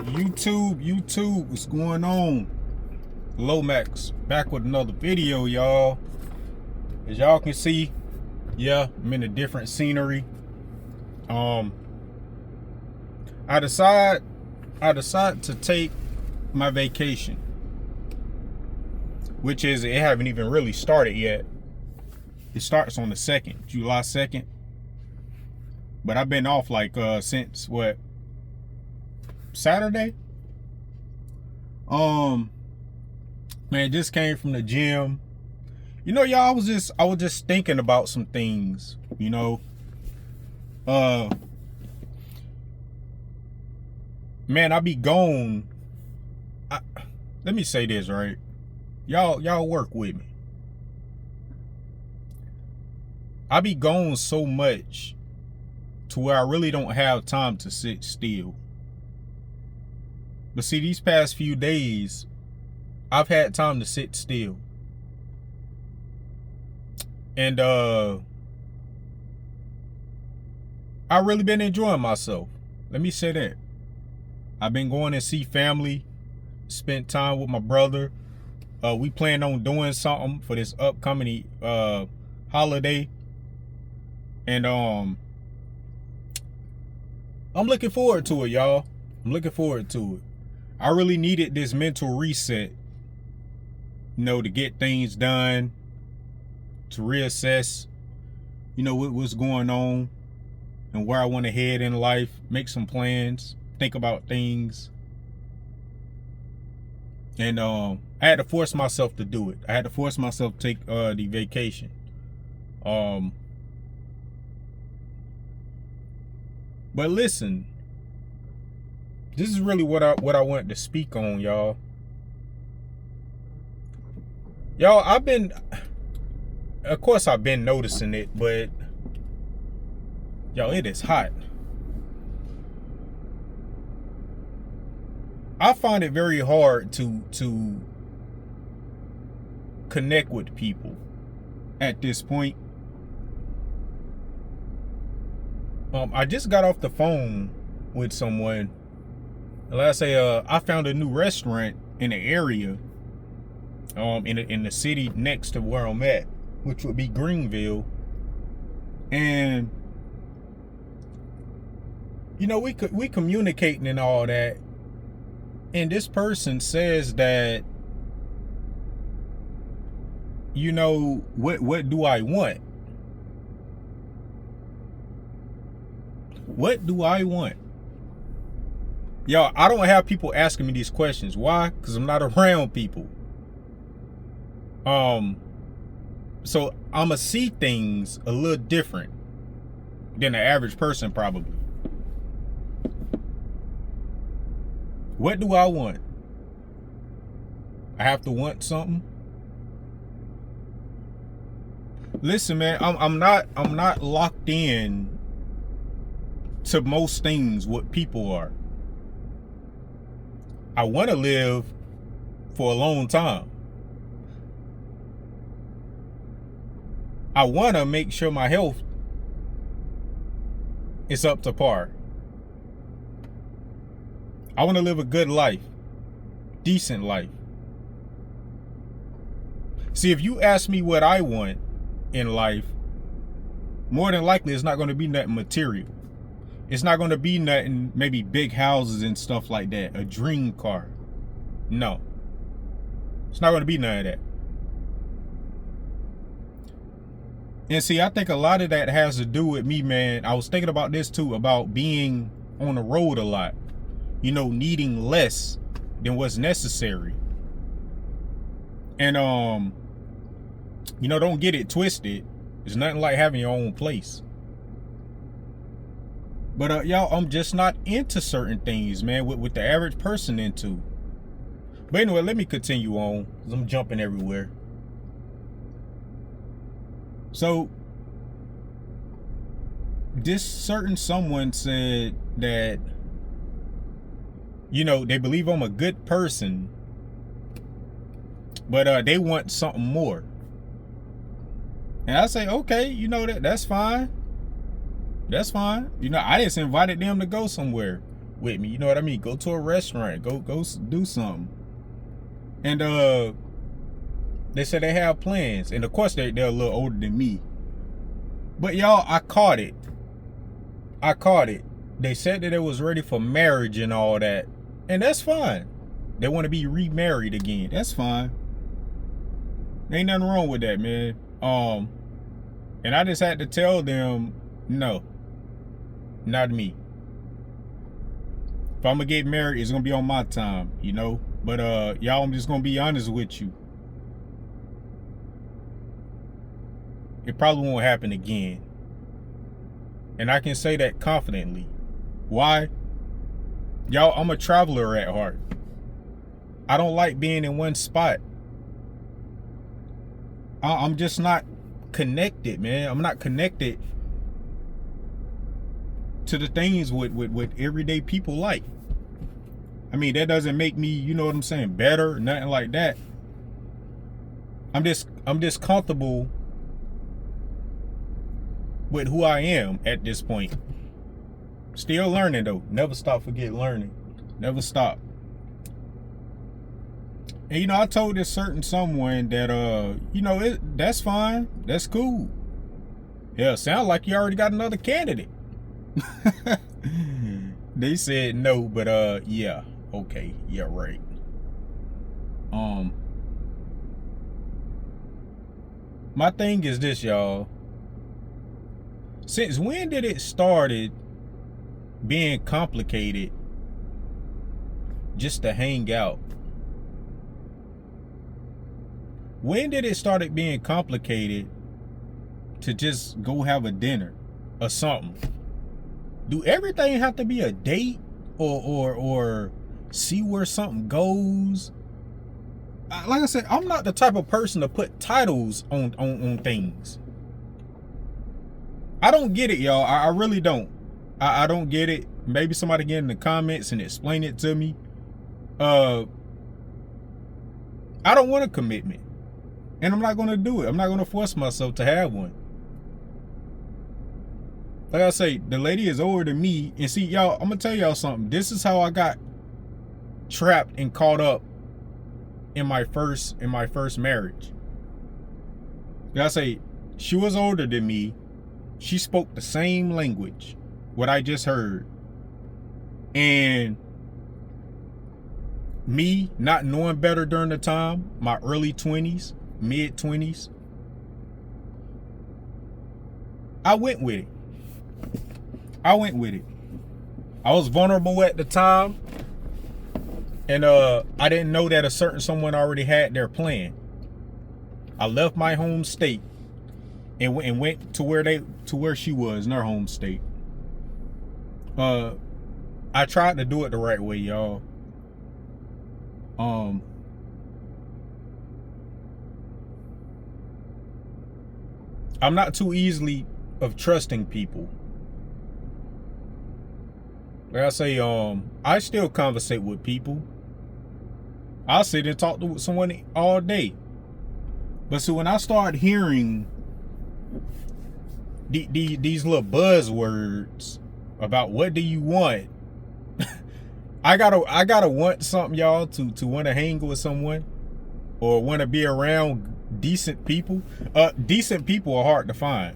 YouTube, what's going on? Lomax back with another video, y'all. As y'all can see, yeah, I'm in a different scenery. I decide to take my vacation, which is, it haven't even really started yet. It starts on the 2nd, July 2nd. But I've been off like since what, Saturday? Man, just came from the gym. You know, y'all, I was just thinking about some things, you know. Man, I be gone. Let me say this, right? Y'all work with me. I be gone so much to where I really don't have time to sit still. But see, these past few days, I've had time to sit still. And I really been enjoying myself. Let me say that. I've been going to see family, spent time with my brother. We plan on doing something for this upcoming holiday. And I'm looking forward to it, y'all. I'm looking forward to it. I really needed this mental reset, you know, to get things done, to reassess, you know, what's going on and where I want to head in life, make some plans, think about things. And I had to force myself to do it. I had to force myself to take the vacation. But listen, this is really what I wanted to speak on, y'all. Y'all, of course I've been noticing it, but y'all, it is hot. I find it very hard to connect with people at this point. I just got off the phone with someone. And let's say I found a new restaurant in the area, in the city next to where I'm at, which would be Greenville. And you know, we communicating and all that. And this person says that, you know, what do I want? What do I want? Y'all, I don't have people asking me these questions. Why? Because I'm not around people. So I'ma see things a little different than the average person probably. What do I want? I have to want something. Listen, man, I'm not locked in to most things what people are. I want to live for a long time. I want to make sure my health is up to par. I want to live a good life, decent life. See, if you ask me what I want in life, more than likely it's not going to be nothing material. It's not going to be nothing, maybe big houses and stuff like that, a dream car. No. It's not going to be none of that. And see, I think a lot of that has to do with me, man. I was thinking about this too, about being on the road a lot. You know, needing less than what's necessary. And you know, don't get it twisted. It's nothing like having your own place. But y'all, I'm just not into certain things, man, with the average person into. But anyway, let me continue on, because I'm jumping everywhere. So this certain someone said that, you know, they believe I'm a good person, but they want something more. And I say, okay, you know, that's fine. That's fine. You know, I just invited them to go somewhere. with me. You know what I mean? Go to a restaurant. Go do something. And they said they have plans. And of course they're a little older than me. But y'all, I caught it. They said that it was ready for marriage and all that. And that's fine. They want to be remarried again. That's fine. Ain't nothing wrong with that, man. And I just had to tell them, no, not me. If I'm gonna get married, it's gonna be on my time, you know. But y'all, I'm just gonna be honest with you. It probably won't happen again. And I can say that confidently. Why? Y'all, I'm a traveler at heart. I don't like being in one spot. I'm just not connected, man. I'm not connected to the things what everyday people like. I mean, that doesn't make me, you know what I'm saying, better, nothing like that. I'm just comfortable with who I am at this point. Still learning though. Never stop, forget learning. Never stop. And you know, I told this certain someone that you know, that's fine. That's cool. Yeah, sound like you already got another candidate. They said no, but yeah, okay, yeah, right. My thing is this, y'all. Since when did it started being complicated just to hang out? When did it started being complicated to just go have a dinner or something? Do everything have to be a date or see where something goes? Like I said, I'm not the type of person to put titles on things. I don't get it, y'all. I really don't. I don't get it. Maybe somebody get in the comments and explain it to me. I don't want a commitment. And I'm not going to do it. I'm not going to force myself to have one. Like I say, the lady is older than me. And see, y'all, I'm going to tell y'all something. This is how I got trapped and caught up in my first marriage. Like I say, she was older than me. She spoke the same language, what I just heard. And me not knowing better during the time, my early 20s, mid 20s, I went with it. I was vulnerable at the time. And I didn't know that a certain someone already had their plan. I left my home state and went to where she was in her home state. I tried to do it the right way, y'all. I'm not too easily of trusting people. Like I say, I still conversate with people. I'll sit and talk to someone all day. But so when I start hearing these little buzzwords about what do you want, I gotta want something, y'all, to want to hang with someone or want to be around decent people. Decent people are hard to find.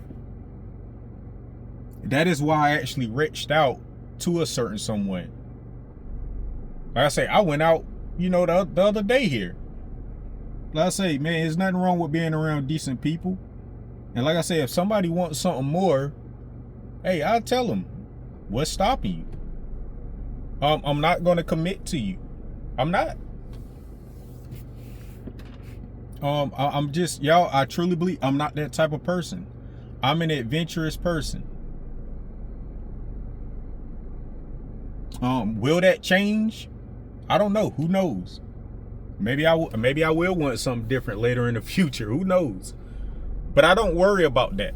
That is why I actually reached out to a certain someone. Like I say, I went out, you know, the other day here. Like I say, man, there's nothing wrong with being around decent people. And like I say, if somebody wants something more, hey, I'll tell them. What's stopping you? I'm not going to commit to you. I'm not. I'm just, y'all, I truly believe I'm not that type of person. I'm an adventurous person. Will that change? I don't know. Who knows? Maybe I will want something different later in the future. Who knows? But I don't worry about that.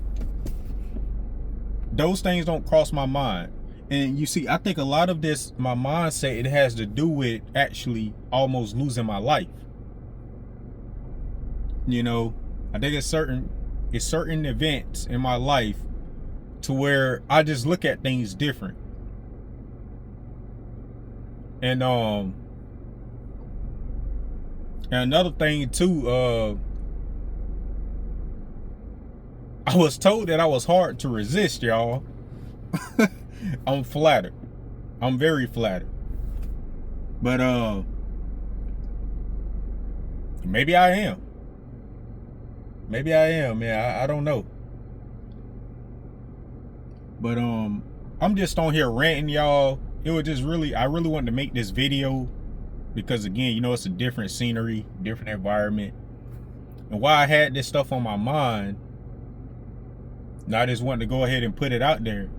Those things don't cross my mind. And you see, I think a lot of this, my mindset, it has to do with actually almost losing my life. You know, I think it's certain events in my life to where I just look at things different. And another thing too, I was told that I was hard to resist, y'all. I'm flattered. I'm very flattered. But maybe I am. Maybe I am, man. I don't know. But I'm just on here ranting, y'all. It was just I really wanted to make this video because, again, you know, it's a different scenery, different environment. And while I had this stuff on my mind, and I just wanted to go ahead and put it out there.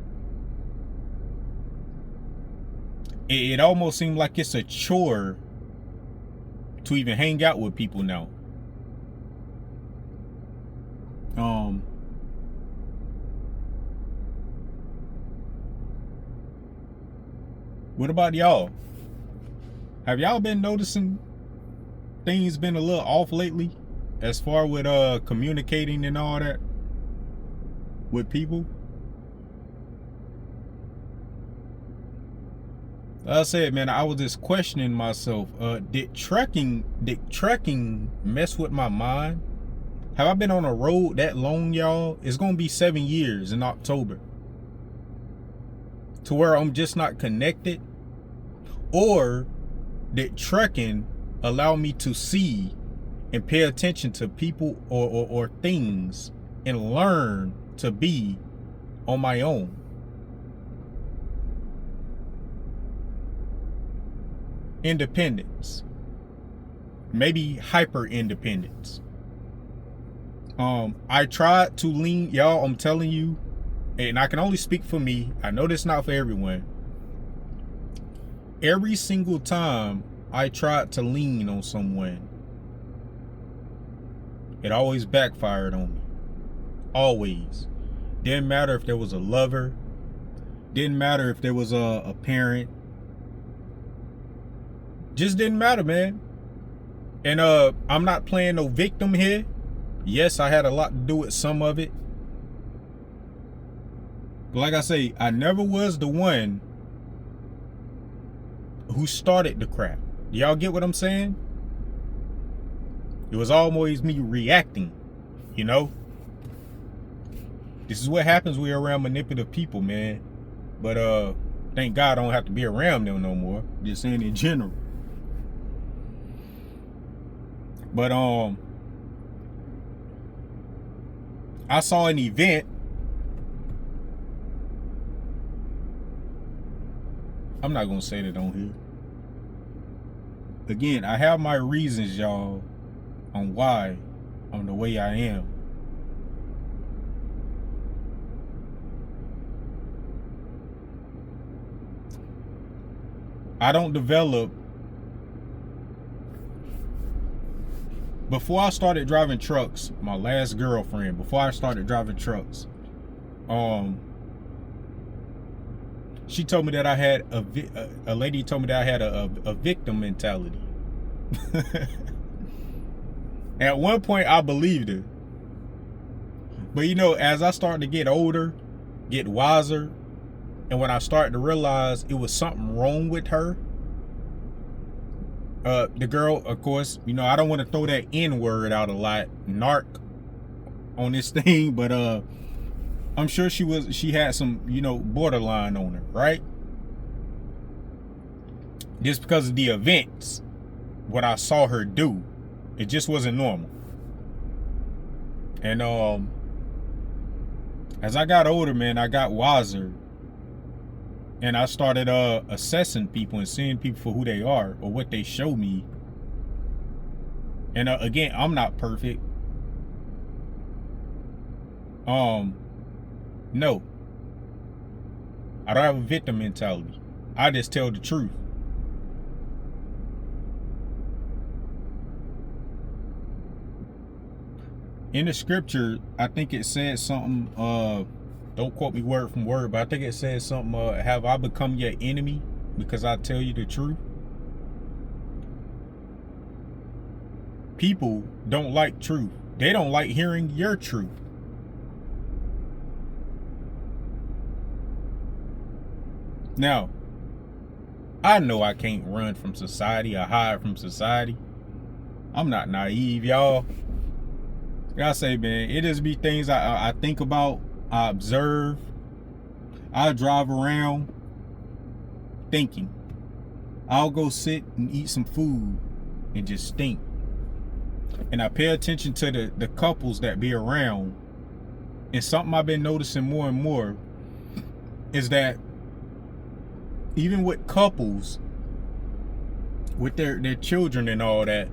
It almost seemed like it's a chore to even hang out with people now. What about y'all? Have y'all been noticing things been a little off lately as far with communicating and all that with people? Like I said, man, I was just questioning myself. Did trekking mess with my mind? Have I been on a road that long, y'all? It's gonna be 7 years in October. To where I'm just not connected? Or did trekking allow me to see and pay attention to people or things and learn to be on my own? Independence. Maybe hyper independence. I tried to lean, y'all, I'm telling you, and I can only speak for me. I know this not for everyone. Every single time I tried to lean on someone, it always backfired on me. Always. Didn't matter if there was a lover. Didn't matter if there was a parent. Just didn't matter, man. And I'm not playing no victim here. Yes, I had a lot to do with some of it. But like I say, I never was the one who started the crap. Y'all get what I'm saying? It was always me reacting, you know? This is what happens when you're around manipulative people, man. But thank God I don't have to be around them no more. Just saying in general. But I saw an event. I'm not gonna say that on here. Again, I have my reasons, y'all, on why I'm the way I am. I don't develop. Before I started driving trucks, my last girlfriend, before I started driving trucks, she told me that I had a lady told me that I had a victim mentality. At one point, I believed her. But you know, as I started to get older, get wiser, and when I started to realize it was something wrong with her, the girl, of course, you know, I don't want to throw that N-word out a lot, narc, on this thing, but I'm sure she had some, you know, borderline on her, right? Just because of the events, what I saw her do, it just wasn't normal. And as I got older, man, I got wiser. And I started assessing people and seeing people for who they are or what they show me. And again, I'm not perfect. No. I don't have a victim mentality. I just tell the truth. In the scripture, I think it said something, don't quote me word from word, but I think it said something, have I become your enemy because I tell you the truth? People don't like truth. They don't like hearing your truth. Now, I know I can't run from society or hide from society. I'm not naive, y'all. Like I say, man, it just be things I think about, I observe, I drive around thinking. I'll go sit and eat some food and just think. And I pay attention to the couples that be around. And something I've been noticing more and more is that even with couples, with their children and all that,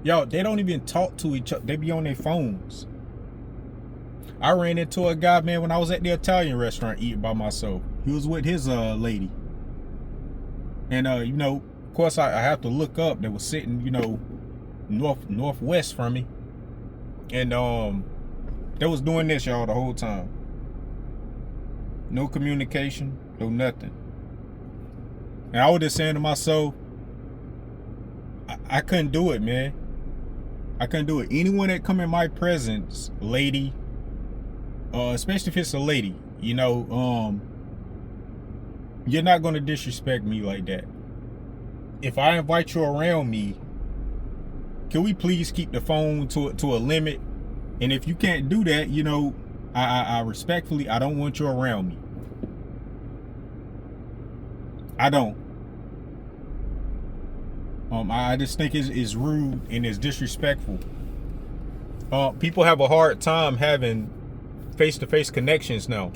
y'all, they don't even talk to each other. They be on their phones. I ran into a guy, man, when I was at the Italian restaurant eating by myself. He was with his lady. And you know, of course I have to look up. They was sitting, you know, northwest from me. And they was doing this, y'all, the whole time. No communication, no nothing. And I was just saying to myself, I couldn't do it, man. I couldn't do it. Anyone that come in my presence, lady, especially if it's a lady, you know, you're not gonna disrespect me like that. If I invite you around me, can we please keep the phone to a limit? And if you can't do that, you know, I respectfully, I don't want you around me. I don't. I just think it's rude and it's disrespectful. People have a hard time having face-to-face connections now.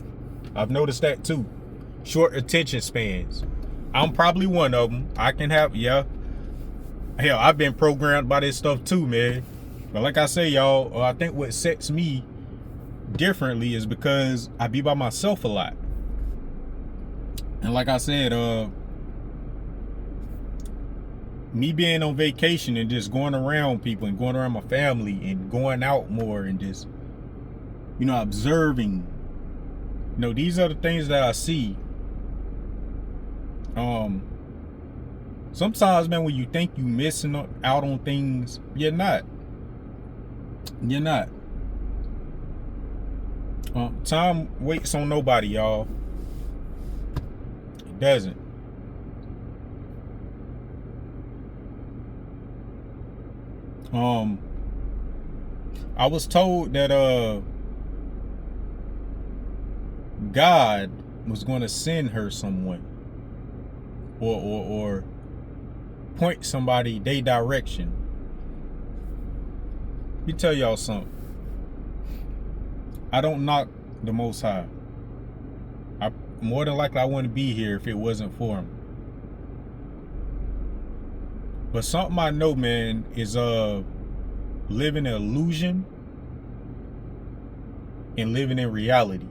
I've noticed that too. Short attention spans. I'm probably one of them. I can have, yeah. Hell, I've been programmed by this stuff too, man. But like I say, y'all, I think what sets me differently is because I be by myself a lot. And like I said, me being on vacation and just going around people and going around my family and going out more and just, you know, observing. You know, these are the things that I see. Sometimes, man, when you think you missing out on things, you're not. You're not. Time waits on nobody, y'all. It doesn't. I was told that God was going to send her someone or point somebody their direction. Let me tell y'all something. I don't knock the Most High. More than likely I wouldn't be here if it wasn't for him. But something I know, man, is living in illusion and living in reality.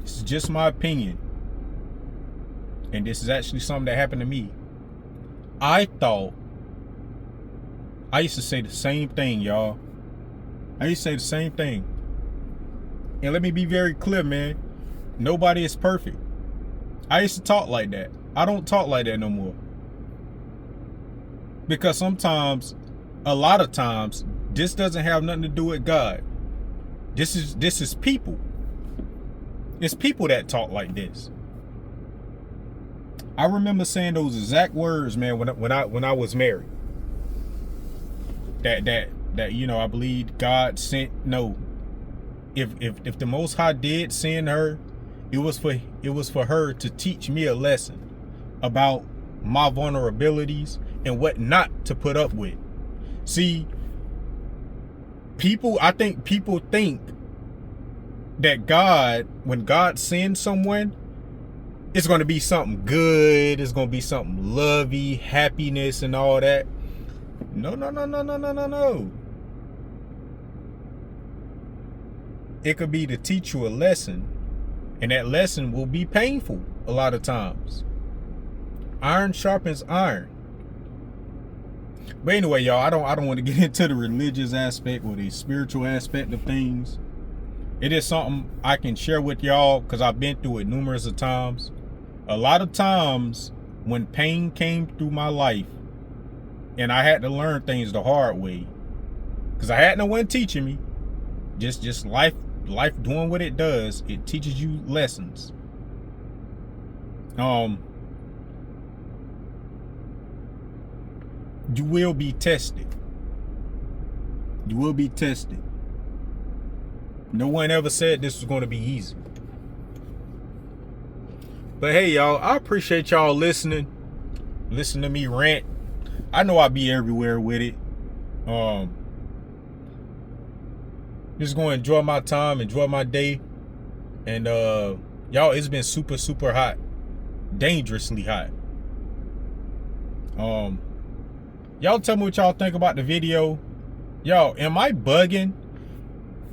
This is just my opinion. And this is actually something that happened to me. I used to say the same thing, y'all. I used to say the same thing. And let me be very clear, man. Nobody is perfect. I used to talk like that. I don't talk like that no more. Because sometimes, a lot of times, this doesn't have nothing to do with God. This is people. It's people that talk like this. I remember saying those exact words, man, when I was married. That you know, I believe God sent. No, if the Most High did send her, it was for her to teach me a lesson about my vulnerabilities and what not to put up with. See, I think people think that God, when God sends someone, it's going to be something good. It's going to be something lovey, happiness and all that. No. It could be to teach you a lesson, and that lesson will be painful a lot of times. Iron sharpens iron. But anyway, y'all, I don't want to get into the religious aspect or the spiritual aspect of things. It is something I can share with y'all because I've been through it numerous of times. A lot of times when pain came through my life and I had to learn things the hard way because I had no one teaching me, just life life doing what it does, it teaches you lessons. You will be tested. You will be tested. No one ever said this was going to be easy. But hey, y'all, I appreciate y'all listening. Listen to me rant. I know I'll be everywhere with it. Just going to enjoy my time, enjoy my day. And y'all, it's been super, super hot. Dangerously hot. Y'all tell me what y'all think about the video. Y'all, am I bugging?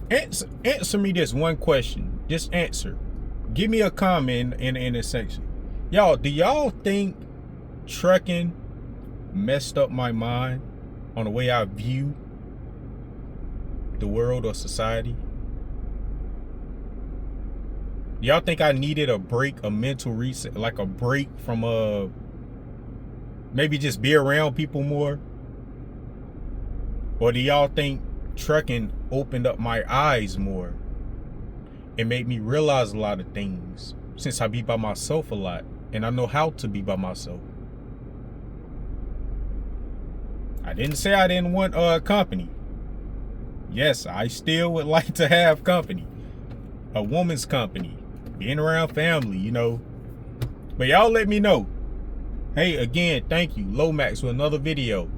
Answer me this one question. Just answer. Give me a comment in this section. Y'all, do y'all think trucking messed up my mind on the way I view the world or society? Y'all think I needed a break, a mental reset, like a break from maybe just be around people more? Or do y'all think trucking opened up my eyes more and made me realize a lot of things, since I be by myself a lot and I know how to be by myself? I didn't say I didn't want company. Yes, I still would like to have company, a woman's company, being around family, you know. But y'all let me know. Hey, again, thank you, Lomax, with another video.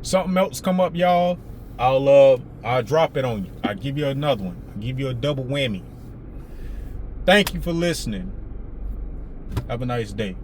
Something else come up, y'all, I'll drop it on you. I'll give you another one. I'll give you a double whammy. Thank you for listening. Have a nice day.